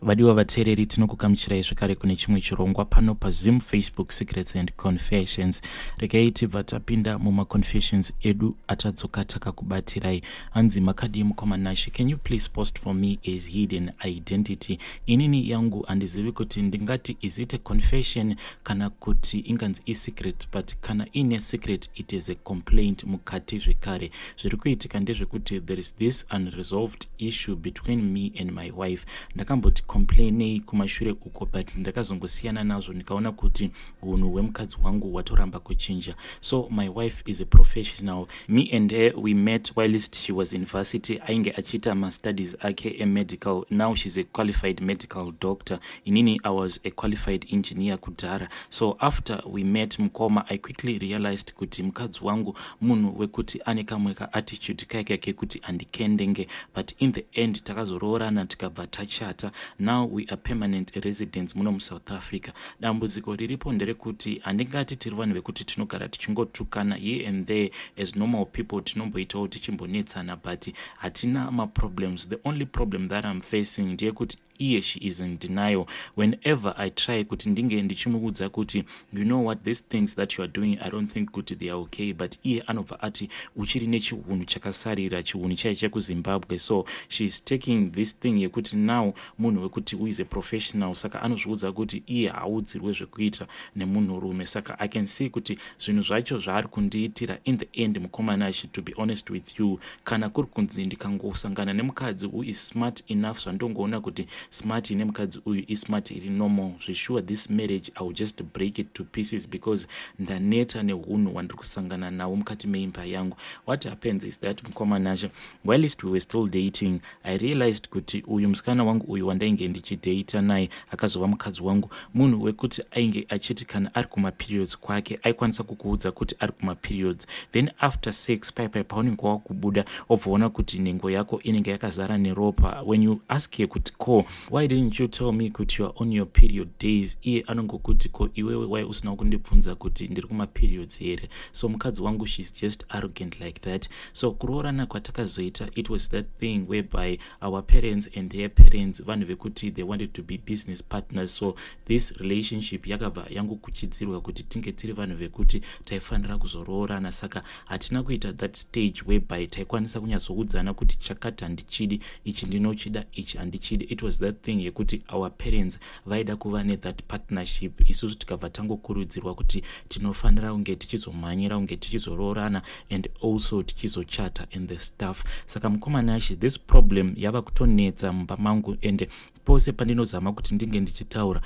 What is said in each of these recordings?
Vadiwa vateereri tinokugamuchirai zvekare kune chimwe chirongwa pano paZim Facebook Secrets and Confessions. Regai tibva tapinda mumaconfessions edu atadzoka takakubatirai. Hanzi makadii mukomanashi, can you please post for me as hidden identity? Inini yangu handizivi kuti ndingati is it a confession kana kuti inganzi secret, but kana ine secret it is a complaint mukati zvekare. Zviri kuitika ndezvekuti there is this unresolved issue between me and my wife. Ndakamboti complainei kumashure uko, but ndakazongosiyana nazvo nikaona kuti hunhu hwemukadzi wangu watoramba kuchinja. So my wife is a professional. Me and her we met whilst she was in university. Ainge achiita mastudies ake medical. Now she's a qualified medical doctor. Inini I was a qualified engineer kudhara. So after we met mukoma, I quickly realized kuti mukadzi wangu munhu wekuti ane kamwe ka attitude kake kekuti andikendenge, but in the end takazoroorana tikabva tachata. Now we are permanent residents muno muSouth Africa. Dambudziko riripo nderekuti handingati tiri vanhu vekuti tinogara tichingotukana here and there as normal people, tinomboitawo tichimbonetsana, but hatina ma-problems. The only problem that I'm facing ndeyekuti she is in denial. Whenever I try kuti ndinge ndichimuudza kuti you know what, these things that you are doing I don't think kuti they are okay, but anobva ati uchiri nechihunhu chakasarira, chihunhu chai chekuZimbabwe. So she's taking this thing yekuti now munhu wekuti who is a professional, saka anozviudza kuti haudzirwe zvekuita nemunhurume. Saka I can see kuti zvinhu zvacho zvaari kundiitira in the end mukomanashi, to be honest with you, kana kuri kunzi ndikangosangana nemukadzi who is smart enough zvandongoona kuti smart ine mukadzi uyu ismart iri normal, sure this marriage I will just break it to pieces because ndaneta nehunhu wandiri kusangana nawo mukati meimba yangu. What happens is that mukomanashi, whilst we were still dating, I realized kuti uyu musikana wangu uyu wandainge ndichidata naye akazova mukadzi wangu munhu wekuti ainge achiti kana ari kumaperiods kwake aikwanisa kukuudza kuti ari kumaperiods, then after sex paipai paunenge wakubuda obvaona kuti nhengo yako inenge yakazara neropa. When you ask ye kuti ko, why didn't you tell me kuti you are on your period days, anongokuti ko iwewe why usina kundibvunza kuti ndiri kumaperiods here. So mukadzi wangu she's just arrogant like that. So kuroorana kwatakazoita, it was that thing whereby our parents and their parents vanhu vekuti they wanted to be business partners. So this relationship yakabva yangu kuchidzirwa kuti tinge tiri vanhu vekuti taifanira kuzoroorana. Saka hatina kuita that stage whereby taikwanisa kunyatsokuudzana kuti chakati handichidi, ichi ndinochida, ichi handichidi. It was that thing yekuti our parents vaida kuva nethat partnership, isusu tikabva tangokurudzirwa kuti tinofanira kunge tichizomhanyira kunge tichizoroorana and also tichizochata and the stuff. Saka mukomanashi, this problem yava kutonetsa mumba mangu, and pose pandinozama kuti ndinge ndichitaura,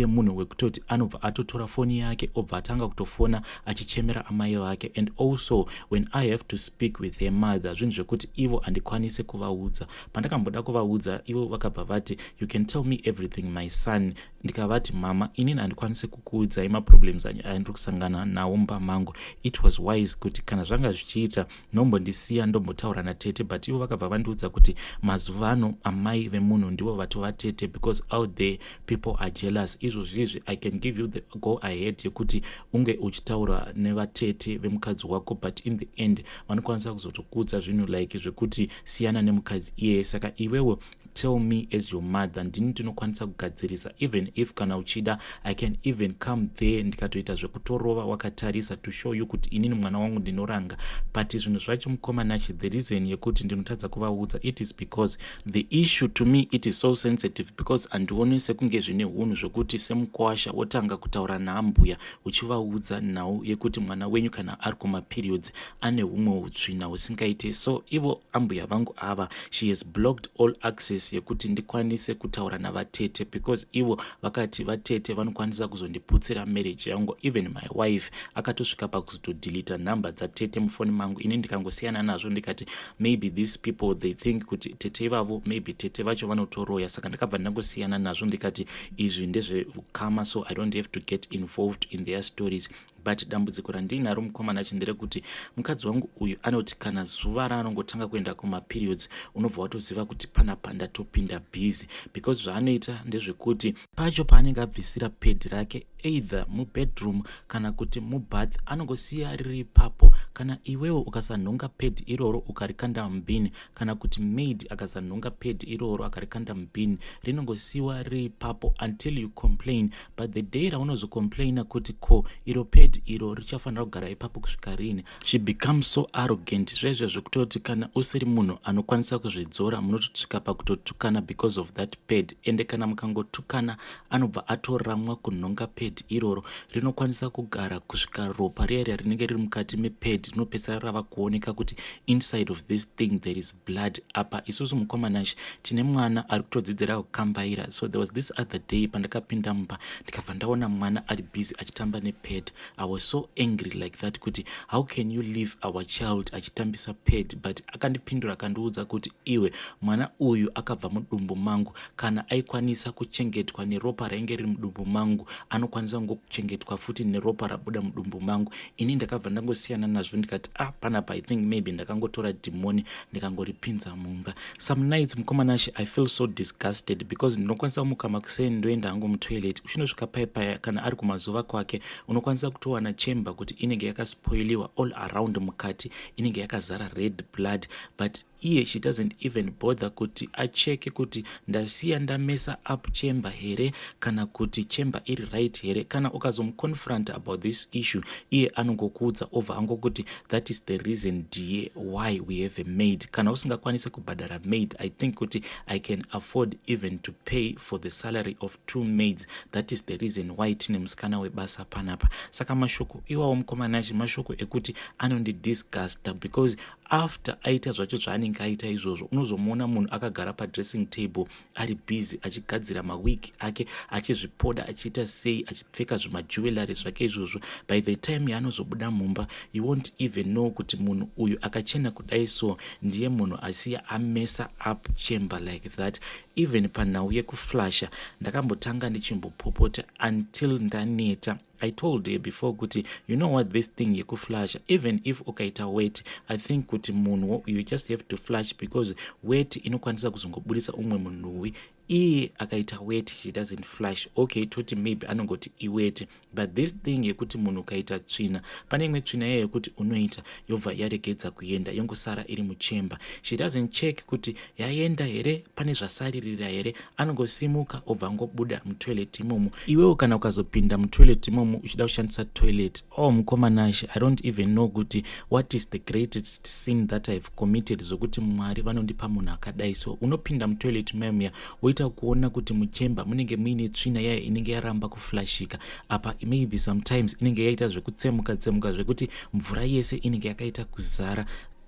munhu wekutoti anobva atotora foni yake obva atanga kutofona achichemera amai vake. And also when I have to speak with her mother, zvinhu zvekuti ivo handikwanise kuvaudza. Pandakamboda kuvaudza ivo vakabva vati you can tell me everything my son. Ndikavati mama, inini handikwanise kukuudzai maproblems andiri kusangana nawo mumba mangu. It was wise kuti kana zvanga zvichiita nombondisiya ndombotaura natete, but ivo vakabva vandiudza kuti mazuvano amai vemunhu ndivo vatova tete because out there people are jealous. Izvozvizvi I can give you the go ahead yekuti unge uchitaura nevatete vemukadzi wako, but in the end vanokwanisa kuzotokuudza zvinhu like zvekuti siyana nemukadzi iye. Saka iwewe tell me as your mother, ndini ndinokwanisa kugadzirisa, even if kana uchida I can even come there ndikatoita zvekutorova wakatarisa to show you kuti inini mwana wangu ndinoranga. But zvinhu zvacho mukomanachi, the reason yekuti ndinotadza kuvaudza, it is because the issue to me it is so sensitive, because handioni sekunge zvine hunhu zvokuti semukwasha wotanga kutaura naambuya uchivaudza nhau yekuti mwana wenyu kana ari kumaperiods ane humwe utsvina husingaite. So ivo ambuya vangu ava, she has blocked all access yekuti ndikwanise kutaura navatete, because ivo vakati vatete vanokwanisa kuzondiputsira marriage yangu. Even my wife akatosvika pakuzotodilita nhamba dzatete mufoni mangu. Ini ndikangosiyana nazvo ndikati maybe these people they think kuti tete ivavo maybe tete vacho vanotoroya. Saka ndakabva ndangosiyana nazvo ndikati izvi ndezvekama, so I don't have to get involved in their stories. but dambudziko randinaro mukomana nderekuti mukadzi wangu uyu anoti kana zuva raanongotanga kuenda kumaperiods unobva watoziva kuti panapa ndatopinda busy, because zvaanoita ndezvekuti pacho paanenge abvisira pad rake either mubedroom kana kuti mubath anongosiya riri ipapo. Kana iwewo ukasanhonga pad iroro ukarikanda mubini, kana kuti maid akasanhonga pad iroro akarikanda mubini, rinongosiyiwa riri ipapo until you complain. But the day raunozocomplaina kuti ko iro pad iro richafanira kugara ipapo kusvika rini, she becomes so arrogant zvezvo zvekutoti kana usiri munhu anokwanisa kuzvidzora munotosvika pakutotukana because of that pad. Ende kana mukangotukana anobva atoramwa kunhonga pad iroro, rinokwanisa kugara kusvika ropa riya rinenge riri mukati mepad rinopedzisira rava kuoneka kuti inside of this thing there is blood. Apa isusu mukomanashi tine mwana ari kutodzidzira kukambaira, so there was this other day pandakapinda mumba ndikabva ndaona mwana ari busy achitamba nepad. I was so angry like that kuti how can you leave our child achitambisa pad. But akandipindura akandiudza kuti iwe mwana uyu akabva mudumbu mangu, kana aikwanisa kuchengetwa neropa rainge riri mudumbu mangu anokwanisa kuchengetwa futi neropa rabuda mudumbu mangu. Ini ndakabva ndangosiyana nazvo ndikati panapa I think maybe ndakangotora dhimoni ndikangoripinza mumba. Some nights mukomanashi I feel so disgusted because ndinokwanisa kumuka makuseni ndoenda hangu mutoilet, uchinosvika paya kana ari kumazuva kwake unokwanisa kutowana chamber kuti inenge yakaspoiliwa all around mukati, inenge yakazara red blood, but iye she doesn't even bother kuti acheke kuti ndasiya ndamesa up chamber here kana kuti chamber iri right here. Kana ukazomuconfront about this issue iye anongokuudza over angokuti that is the reason dear why we have a maid. Kana usingakwanisa kubhadhara maid, I think kuti I can afford even to pay for the salary of 2 maids, that is the reason why tine musikana webasa panapa. Saka mashoko iwawo mukomanachi mashoko ekuti anondidisgusta because after aita zvacho zvaanenge aita izvozvo unozomuona munhu akagara padressing table ari busy achigadzira mawigi ake, achizvipoda, achiita sei, achipfeka zvimajewelry zvake izvozvo. By the time yaanozobuda mumba you won't even know kuti munhu uyu akachena kudai so ndiye munhu asiya amesa up chamber like that. Even panhau yekuflasha ndakambotanga ndichimbopopota until ndaneta. I told her before kuti you know what, this thing yekuflasha even if ukaita wet I think kuti munhu you just have to flash because wet inokwanisa kuzongobudisa umwe munhuwi. Iye akaita wet she doesn't flash. Okay, toti maybe anongoti iwet, but this thing yekuti munhu ukaita tsvina, pane imwe tsvina iye yekuti unoita yobva yaregedza kuenda yongosara iri muchemba, she doesn't check kuti yaenda here, pane zvasaririra here, anongosimuka obva angobuda mutoilet imomo. Iwewo kana ukazopinda mutoilet imomo uchida kushandisa toilet, mukomanashi I don't even know kuti what is the greatest sin that I've committed zokuti Mwari vanondipa munhu akadai. So unopinda mutoilet memoya woita kuona kuti muchemba munenge muine tsvina yayo inenge yaramba kuflashika. Apa maybe sometimes inenge yaita zvekutsemuka zvekuti mvura yese inenge yakaita kuzara.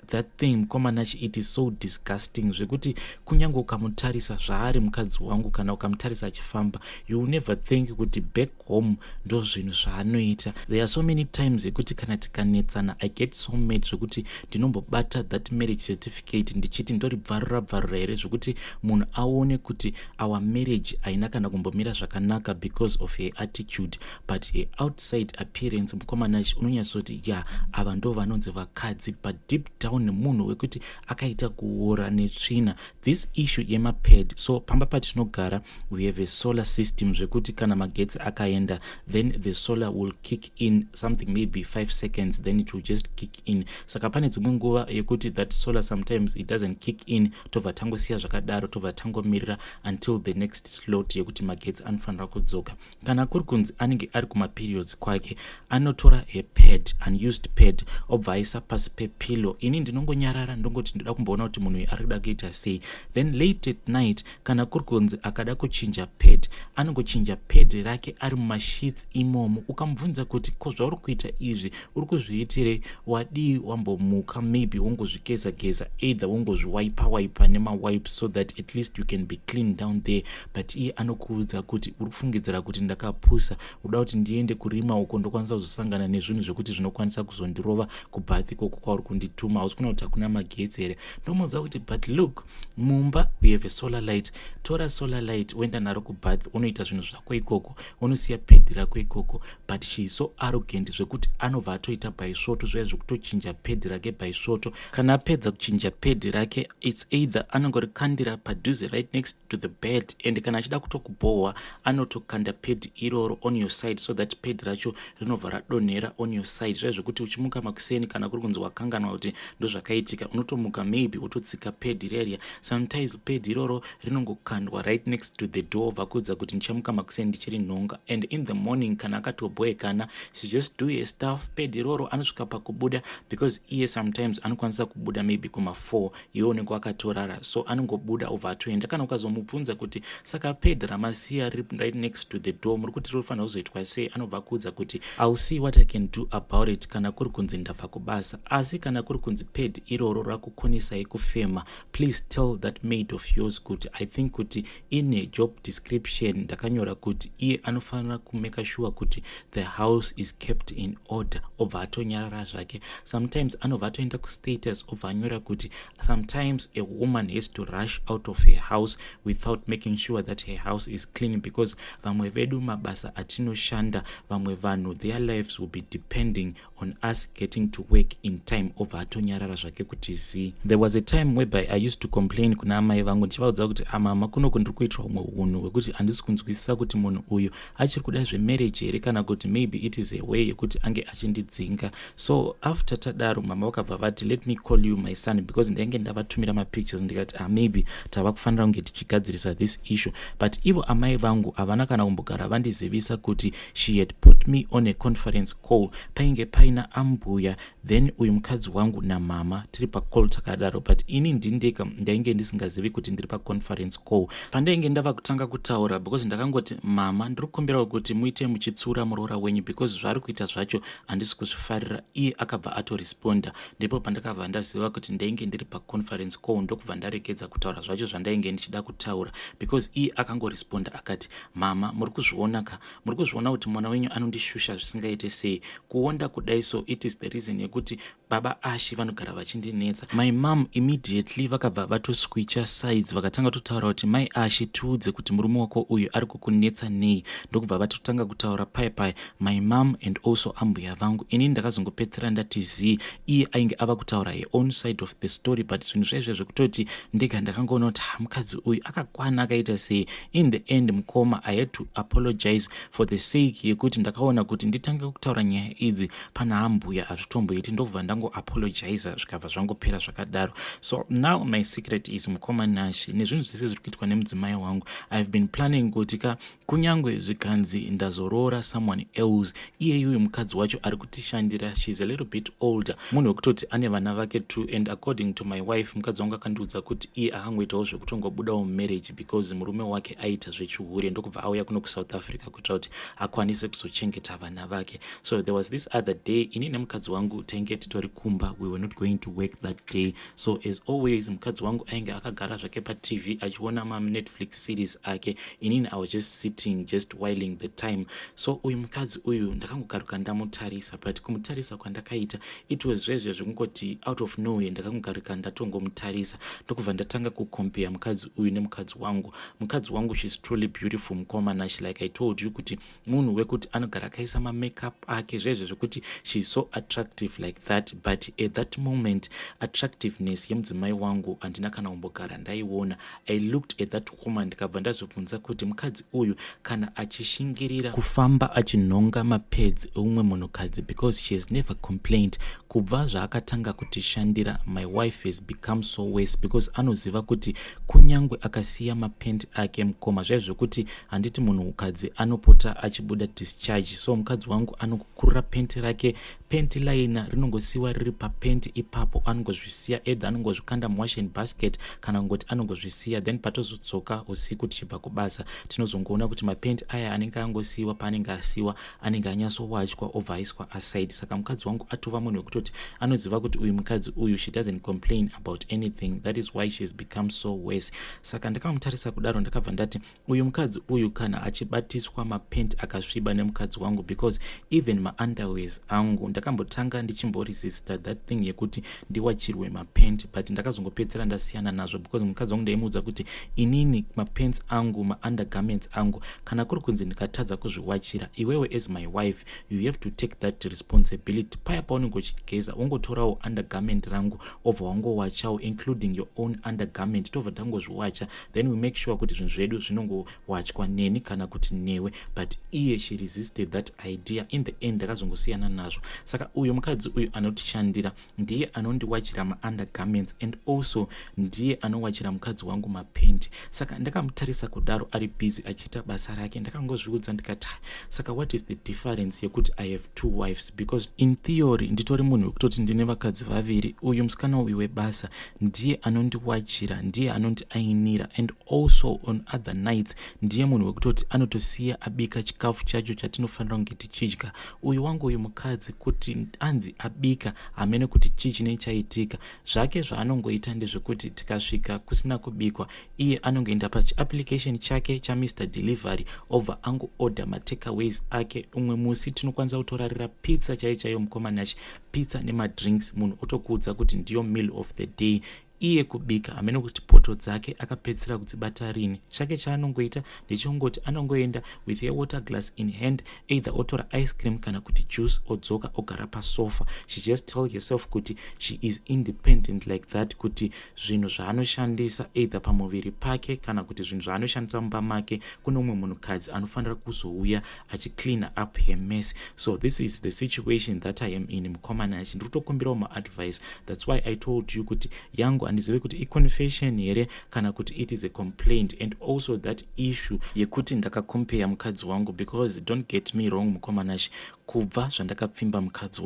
That thing mukomanachi it is so disgusting zvekuti kunyange ukamutarisa zvaari mukadzi wangu kana ukamutarisa achifamba you will never think kuti back home ndo zvinhu zvaanoita. There are so many times yekuti kana tikanetsana I get so mad zvekuti ndinombobata that marriage certificate ndichiti ndoribvarura here zvekuti munhu aone kuti our marriage haina kana kumbomira zvakanaka because of her attitude, but her outside appearance mukomanachi unonyatsoti ava ndo vanonzi vakadzi, but deep down nemunhu wekuti akaita kuora netsvina. This issue yemapad, so pamba patinogara we have a solar system zvekuti kana magetsi akaenda then the solar will kick in something maybe 5 seconds then it will just kick in. Saka pane dzimwe nguva yekuti that solar sometimes it doesn't kick in, tobva tangosiya zvakadaro, tobva tangomirira until the next slot yekuti magetsi anofanira kudzoka. Kana kuri kunzi anenge ari kumaperiods kwake anotora a pad, unused pad, obva aisa pasi pepillow. Ini ndinongonyarara ndongoti ndoda kumboona kuti munhu uyu ari kuda kuita sei. Then late at night kana kuri kunzi akada kuchinja pad anongochinja pad rake ari mumashits imomo. Ukamubvunza kuti ko zvauri kuita izvi uri kuzviitirei, wadii wambomuka maybe wongozvigeza either wongozviwaipa nemawipe so that at least you can be clean down there, but iye anokuudza kuti uri kufungidzira kuti ndakapusa uda kuti ndiende kurima uko ndokwanisa kuzosangana nezvinhu zvekuti zvinokwanisa kuzondirova kubathi koko kwauri kundituma kuona kuti hakuna magetsi here. Ndomuudza kuti but look, mumba we have a solar light. Tora solar light uenda naro kubath, unoita zvinhu zvako ikoko, unosiya pedi rako ikoko. But she is so arrogant zvekuti anobva atoita bhaisvoto zviya zvekutochinja pedi rake bhaisvoto. Kana apedza kuchinja pedi rake, it's either anongorikandira padhuze right next to the bed, and kana achida kutokubohwa anotokanda pedi iroro on your side, so that pedi racho rinobva radonhera on your side. Zviya zvekuti uchimuka makuseni kana kuri kunzi wakanganwa kuti ndozvakaitika, unotomuka maybe utotsika pedi reria. Sometimes pedi iroro rinongokandwa right next to the door, vakudza kuti ndichamuka makuseni ndichiri nhonga. And in the morning kana akatoboekana, she just do her stuff, pedi iroro anosvika pakubuda, because iye sometimes anokwanisa kubuda maybe kuma 4 iwe unenge wakatorara, so anongobuda obva atoenda. Kana ukazomubvunza kuti saka pedi ramasiya right next to the door muri kuti rinofanira kuzoitwa sei, anobva kuudza kuti I'll see what I can do about it kana kuri kunzi ndabva kubasa. Asi kana kuri kunzi pedi iroro rakukonesai kufema, please tell that maid of yours kuti I think kuti in a job description ndakanyora kuti iye anofanira kumeka sure kuti the house is kept in order, obva atonyarara zvake. Sometimes anobva atoenda kustatus obva anyora kuti sometimes a woman has to rush out of her house without making sure that her house is clean, because vamwe vedu mabasa atinoshanda, vamwe vanhu their lives will be depending on us getting to work in time, obva atonyarara zvake kuti zi. There was a time whereby I used to complain kuna amai vangu ndichivaudza kuti amama kunoko ndiri kuitwa umwe unhu hwekuti handisi kunzwisisa kuti munhu uyu achiri kuda zvemarriage here kana kuti maybe it is a way yekuti ange achindidzinga. So after tadaro mama vakabva vati let me call you my son, because ndainge ndavatumira mapictures ndikati maybe tava kufanira kunge tichigadzirisa this issue. But ivo amai vangu havana kana kumbogara vandizivisa kuti she had put me on a conference call, painge paina ambuya then uyu mukadzi wangu namama tiri pacall takadaro. But ini ndindeka ndainge ndisingazivi kuti ndiri paconference call. Pandainge ndava kutanga kutaura, because ndakangoti mama ndiri kukumbira kuti muite muchitsura muroora wenyu, because zvari kuita zvacho handisi kuzvifarira. Iye akabva atoresponda, ndipo pandakabva ndaziva kuti ndainge ndiri paconference call, ndokubva ndaregedza kutaura zvacho zvandainge ndichida kutaura, because iye akangoresponda akati mama muri kuzviona kuti mwana wenyu anondishusha zvisingaite sei. Kuonda kudai, so it is the reason yekuti baba Ashi vanogara vachindinetsa. My mom immediately vakabva vatoswitcha sides, vakatanga kutaura kuti mai Ashi tiudze kuti murume wako uyu ari kukunetsa nei. Ndokubva vatotanga kutaura pai my mom and also ambuya vangu. Ini ndakazongopedzera ndati zi iye ainge ava kutaura her own side of the story, but zvinhu zvaizvo zvekutoti ndega ndakangoona kuti mukadzi uyu akakwana akaita sei. In the end mukoma I had to apologize for the sake yekuti ndakaona kuti nditange kutaura nyaya idzi pana ambuya hazvitomboiti, ndobva ndangoapologiza zvikabva zvangopera zvakadaro. So now my secret is mukoma Nashi nezvinhu zvese zviri kuitwa nemudzimai wangu. I've been planning kuti kunyangwe zvikanzi ndazoroora someone else, iyeyuyu mukadzi wacho ari kutishandira, she's a little bit older, munhu wekutoti ane vana vake too, and according to my wife mukadzi wangu akandiudza kuti iye akangoitawo zvekutongobudawo marriage because murume wake aita zvechihure, ndokubva auya kuno kuSouth Africa kuitira kuti akwanise kuzochengeta vana vake. So there was this other day, ini nemukadzi wangu tainge titori kumba, we were not going to work that day. So as always mukadzi wangu ainge akagara zvake paTV achiona Netflix series ake, inini I was just sitting just whiling the time. So uyu mukadzi uyu ndakangogaruka ndamutarisa, but kumutarisa kwandakaita it was zvezve zvekungoti out of nowhere ndakangogaruka ndatongomutarisa, ndokubva ndatanga kucompare mukadzi uyu nemukadzi wangu. Mukadzi wangu she's truly beautiful mukoma Nashi, like I told you kuti munhu wekuti anogara akaisa makeup ake zvezve zvekuti she's so attractive like that, but at that moment attractiveness yemudzimai wangu handina kana kumbogara ndaiona. I looked at that woman ndikabva ndazobvunza kuti mukadzi uyu kana achishingirira kufamba achinhonga mapads eumwe munhukadzi, because she has never complained. Kubva zvaakatanga kutishandira my wife has become so worse, because anoziva kuti kunyangwe akasiya mapendi ake mukoma zvaizvo kuti handiti munhukadzi anopota achibuda discharge. So mukadzi wangu anokurura penti rake, penti laina rinongosiwa riri papenti ipapo, anongozvisiya either anongozvikanda muwash and basket kana ngoti anongozvisiya, then patozodzoka usiku tichibva kubasa tinozongoona kuti mapendi aya anenge angosiwa paanenge asiwa anenge anyasowatywa obva aiswa aside. Saka mukadzi wangu atova munhu wekutoti anoziva kuti uyu mukadzi uyu she doesn't complain about anything, that is why she has become so worse. Saka ndakamutarisa kudaro ndakabva ndati uyu mukadzi uyu kana achibatiswa mapendi akasviba nemukadzi wangu, because even maunderwears angu ndakambotanga ndichimboresista that thing yekuti zvekuti ndiwachirwe mapant, but ndakazongopedzera ndasiyana nazvo because mukadzi wangu ndaimuudza kuti inini mapants angu maundergarments angu kana kuri kunzi ndikatadza kuzviwachira, iwewe as my wife you have to take that responsibility. Paya paunenge uchigeza wongotorawo undergarment rangu obva wangowachawo including your own undergarment, tobva tangozviwacha, then we make sure kuti zvinhu zvedu zvinongowachwa neni kana kuti newe. But iye she resisted that idea. In the end ndakazongosiyana nazvo. Saka uyu mukadzi uyu anotishandira ndiye anondiwachira maundergarments and also ndiye anowachira mukadzi wangu mapenti. Saka ndakamutarisa kudaro ari busy achiita basa rake, ndakangozviudza ndikati saka what is the difference yekuti I have two wives? Because in theory nditori munhu wekutoti ndine vakadzi vaviri. Uyu musikana uyu webasa ndiye anondiwachira, ndiye anondiainira, and also on other nights ndiye munhu wekutoti anotosiya abika chikafu chacho chatinofanira kunge tichidya. Uyu wangu uyu mukadzi kuti anzi abika hamene kuti chii chinenge chaitika, zvake zvaanongoita ndezvekuti tikasvika kusina kubikwa iye anongoenda pachiapplication chake chaMr Delivery obva angoorder matakeaways ake. Umwe musi tinokwanisa kutorarira pizza chaiyo mukomanashi, pizza nemadrinks, munhu otokuudza kuti ndiyo meal of the day. Iye kubika hamene kuti poto dzake akapedzera kudzibata rini. Chake chaanongoita ndechongoti anongoenda with a water glass in hand, either otora ice cream kana kuti juice, odzoka ogara pasofa. She just tell herself kuti she is independent like that, kuti zvinhu zvaanoshandisa either pamuviri pake kana kuti zvinhu zvaanoshandisa mumba make kune umwe munhukadzi anofanira kuzouya achiclean up her mess. So this is the situation that I am in mukomanashi. Ndikutokumbirawo maadvice. That's why I told you kuti yangu handizive kuti iconfession here kana kuti it is a complaint, and also that issue yekuti ndakakompare mukadzi wangu, because don't get me wrong mukomanashi, kubva zvandakapfimba mukadzi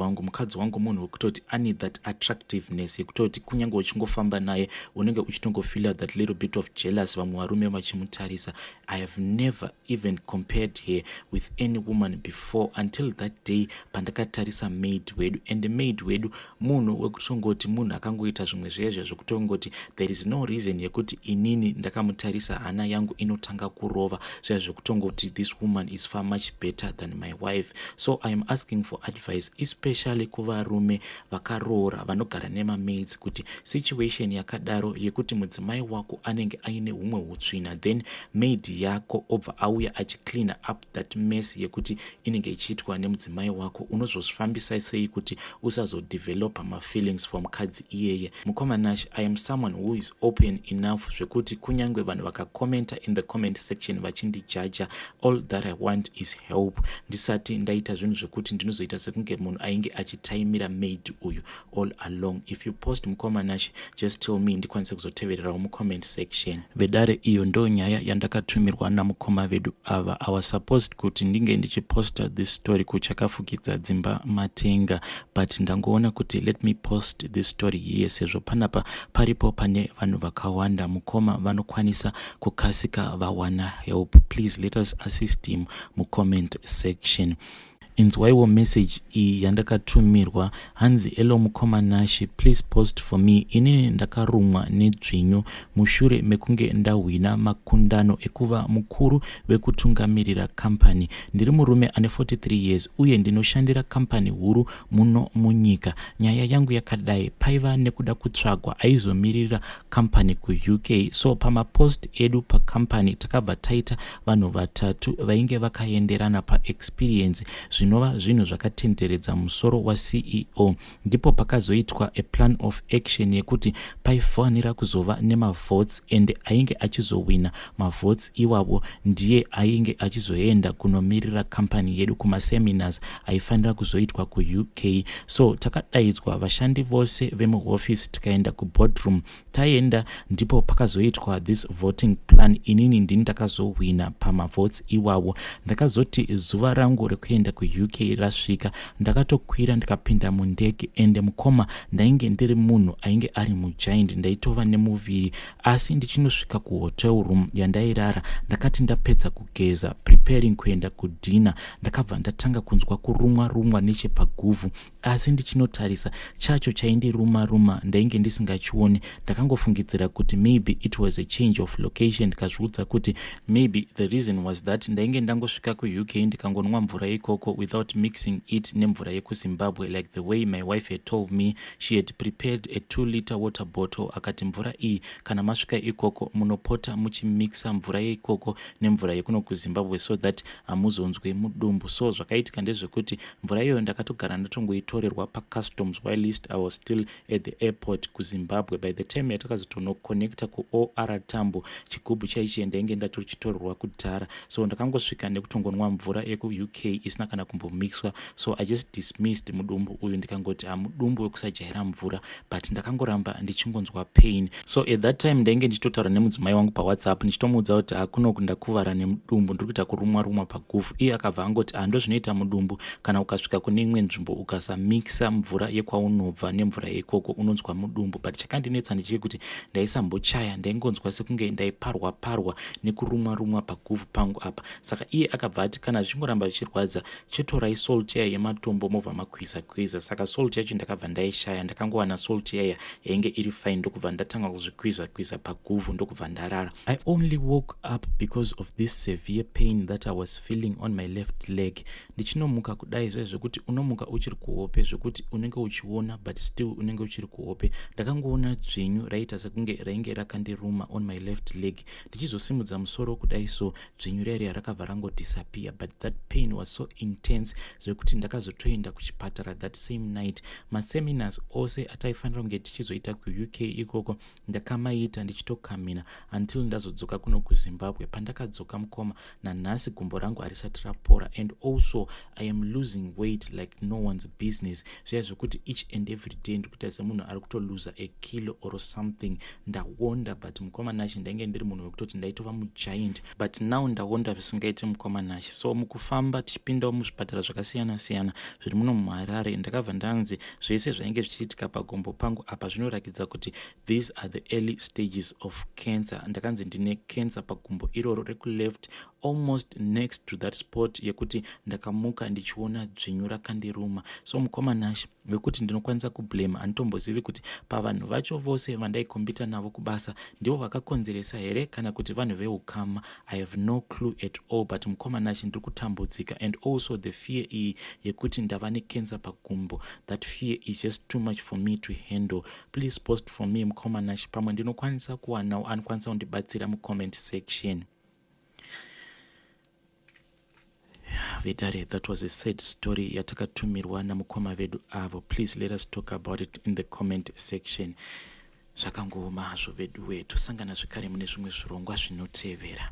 wangu munhu wekutoti ane that attractiveness yekutoti kunyange uchingofamba naye unenge uchitongofeel that little bit of jealous vamwe varume vachimutarisa. I have never even compared her with any woman before until that day pandakatarisa maid wedu, and the maid wedu munhu wekutongoti munhu akangoita zvimwe zvezve zvekutongoti there is no reason yekuti inini ndakamutarisa hana yangu inotanga kurova zvezve zvekutongoti this woman is far much better than my wife. So I am asking for advice, especially kuvarume vakaroora vanogara nemamaids, kuti situation yakadaro yekuti mudzimai wako anenge aine humwe hutsvina, then maid yako obva auya achiclean up that mess yekuti inenge ichiitwa nemudzimai wako, unozozvifambisa sei kuti usazodevelopa mafeelings for mukadzi iyeye. Mukomanashi, I am someone who is open enough zvekuti kunyange vanhu vakakomenta in the comment section vachindijaja, all that I want is help. Ndisati ndaita zvinhu zvekuti ndinozoita sekunge munhu ainge achitaimira maid uyu all along. If you post mukomanashi, just tell me ndikwanise kuzotevererawo mucomment section. Vedare iyo ndo nyaya yandakatumirwa namukoma vedu ava. I was supposed kuti ndinge ndichiposta this story kuchakafukidza dzimba matenga, but ndangoona kuti let me post this story here sezvo panapa paripo pane vanhu vakawanda. Mukoma vanokwanisa kukasika vawana help. Please let us assist him mucomment section. Inzwaiwo message iyi yandakatumirwa, hanzi hello mukomanashi, please post for me. Inini ndakarumwa nedzvinyu mushure mekunge ndahwina makundano ekuva mukuru wekutungamirira company. Ndiri murume ane 43 years uye ndinoshandira company huru muno munyika. Nyaya yangu yakadai, paiva nekuda kutsvagwa aizomirira company kuUK, so pamapost edu pacompany takabva taita vanhu vatatu vainge vakaenderana paexperience zvinova zvinhu zvakatenderedza musoro waCEO. Ndipo pakazoitwa a plan of action yekuti paifanira kuzova nemavotes, and ainge achizowina mavotes iwavo ndiye ainge achizoenda kunomirira company yedu kumaseminars aifanira kuzoitwa kuUK. So takadaidzwa vashandi vose vemuoffice tikaenda kuboardroom, taenda ndipo pakazoitwa this voting plan. Inini ndini ndakazowina pamavotes iwavo. Ndakazoti zuva rangu rekuenda kuUK rasvika, ndakatokwira ndikapinda mundege, ende mukoma ndainge ndiri munhu ainge ari mugiant, ndaitova nemuviri. Asi ndichinosvika kuhotel room yandairara ndakati ndapedza kugeza preparing kuenda kudhina ndakabva ndatanga kunzwa kurumwa nechepaguvhu, asi ndichinotarisa chacho chaindiruma ndainge ndisingachioni. Ndakangofungidzira kuti maybe it was a change of location, ndikazviudza kuti maybe the reason was that ndainge ndangosvika kuUK ndikangonwa mvura ikoko without mixing it nemvura yekuZimbabwe, like the way my wife had told me. She had prepared a 2-liter water bottle, akati mvura iyi kana masvika ikoko munopota muchimixa mvura yeikoko nemvura yekuno kuZimbabwe so that hamuzonzwe mudumbu. So zvakaitika ndezvekuti mvura iyoyo ndakatogara ndatongoitorerwa pacustoms while I was still at the airport kuZimbabwe. By the time yatakazotonoconnecta kuOR Tambo, chigubhu chaichi ndainge ndatochitorerwa kudhara. So ndakangosvika nekutongonwa mvura yekuUK isina kana kumbomixwa. So I just dismissed mudumbu uyu ndikangoti mudumbu wekusajaira mvura, but ndakangoramba ndichingonzwa pain. So at that time ndainge ndichitotaura nemudzimai wangu paWhatsApp ndichitomuudza kuti kuno ndakuvara nemudumbu, ndiri kuita kurumwa paguvhu. Iye akabva angoti ndozvinoita mudumbu, kana ukasvika kune imwe nzvimbo ukasamixa mvura yekwaunobva nemvura yeikoko unonzwa mudumbu. But chakandinetsa ndechekuti ndaisambochaya, ndaingonzwa sekunge ndaiparwa nekurumwa paguvhu pangu apa. Saka iye akabva ati kana zvichingoramba zvichirwadza chitorai salt yaya yematombo mobva makwiza. Saka salt yacho ndakabva ndaishaya, ndakangowana salt yaya yainge iri fine, ndokubva ndatanga kuzvikwiza paguvhu ndokubva ndarara. I only woke up because of this severe pain that I was feeling on my left leg. Ndichinomuka kudai zvekuti unomuka uchiri kuhope, zvekuti unenge uchiona but still unenge uchiri kuhope. Ndakangoona dzvinyu raita sekunge rainge rakandiruma on my left leg. Ndichizosimudza musoro kudai so dzvinyu raiya rakabva rangodisappear, but that pain was so intense zvekuti ndakazotoenda kuchipatara that same night. Maseminars ose ataifanira kunge tichizoita kuUK ikoko ndakamaita ndichitokamina until ndazodzoka kuno kuZimbabwe. Pandakadzoka mukoma nanhasi gumbo rangu harisati rapora, and also I am losing weight like no one's business. Zviya zvekuti each and every day ndikuita semunhu ari kutoluza a kilo or something. Ndawonda, but mukoma nashi ndainge ndiri munhu wekutoti ndaitova mugiant, but now ndawonda zvisingaiti mukoma nashi. So mukufamba tichipindawo muzvipatara zvakasiyana zviri muno muHarare, ndakabva ndanzi zvese zvainge zvichiitika pagumbo pangu apa zvinoratidza kuti these are the early stages of cancer. Ndakanzi ndine cancer pagumbo iroro rekuleft, almost next to that spot yekuti ndakamuka ndichiona dzvinyu rakandiruma. So mukoma nashi wekuti ndinokwanisa kublame handitombozivi kuti pavanhu vacho vose vandaikombita navo kubasa ndivo vakakonzeresa here kana kuti vanhu veukama. I have no clue at all, but mukoma nashi ndiri kutambudzika, and also the fear iyi yekuti ndava necancer pagumbo, that fear is just too much for me to handle. Please post for me mukoma nashi, pamwe ndinokwanisa kuwanawo anokwanisa kundibatsira mucomment section. Vedare, that was a sad story yatakatumirwa namukoma vedu avo. Please let us talk about it in the comment section. Zvakangooma hazvo vedu wetu, tosangana zvekare mune zvimwe zvirongwa zvinotevera.